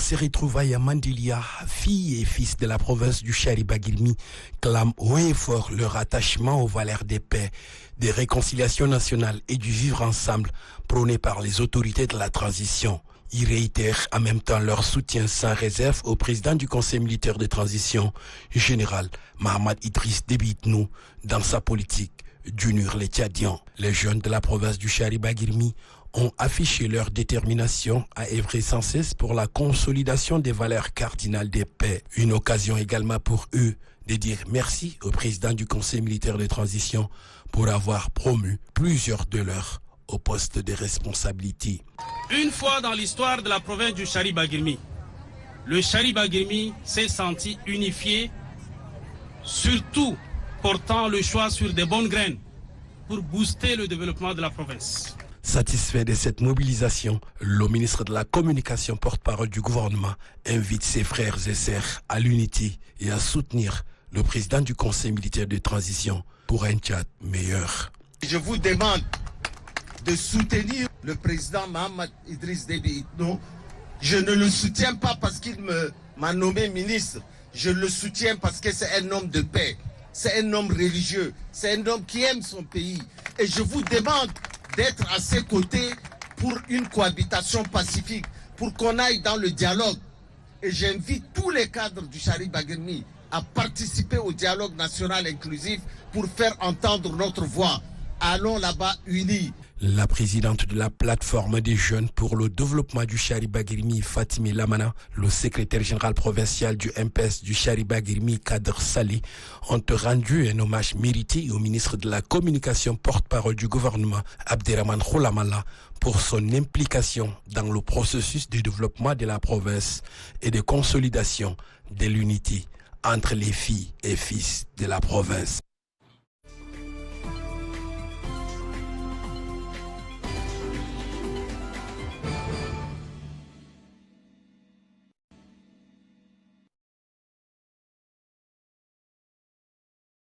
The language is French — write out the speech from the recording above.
ces retrouvailles à Mandilia, filles et fils de la province du Chariba-Guilmi clament haut et fort leur attachement aux valeurs des paix, des réconciliations nationales et du vivre ensemble prôné par les autorités de la transition. Ils réitèrent en même temps leur soutien sans réserve au président du Conseil militaire de transition, général Mahamad Idriss Déby Itno, dans sa politique d'unir les Tchadiens. Les jeunes de la province du Chariba-Guilmi ont affiché leur détermination à œuvrer sans cesse pour la consolidation des valeurs cardinales des paix. Une occasion également pour eux de dire merci au président du Conseil militaire de transition pour avoir promu plusieurs de leurs au poste de responsabilité. Une fois dans l'histoire de la province du Chariba-Guilmi, le Chariba-Guilmi s'est senti unifié, surtout portant le choix sur des bonnes graines pour booster le développement de la province. Satisfait de cette mobilisation, le ministre de la Communication, porte-parole du gouvernement, invite ses frères et sœurs à l'unité et à soutenir le président du Conseil militaire de transition pour un Tchad meilleur. Je vous demande de soutenir le président Mahamad Idriss Déby Itno. Je ne le soutiens pas parce qu'il m'a nommé ministre. Je le soutiens parce que c'est un homme de paix. C'est un homme religieux. C'est un homme qui aime son pays. Et je vous demande d'être à ses côtés pour une cohabitation pacifique, pour qu'on aille dans le dialogue. Et j'invite tous les cadres du Chariba-Guilmi à participer au dialogue national inclusif pour faire entendre notre voix. Allons là-bas unis. La présidente de la plateforme des jeunes pour le développement du Chariba-Guilmi, Fatimi Lamana, le secrétaire général provincial du MPS du Chariba-Guilmi, Kader Sali, ont rendu un hommage mérité au ministre de la Communication, porte-parole du gouvernement, Abderrahmane Khoulamala, pour son implication dans le processus de développement de la province et de consolidation de l'unité entre les filles et fils de la province.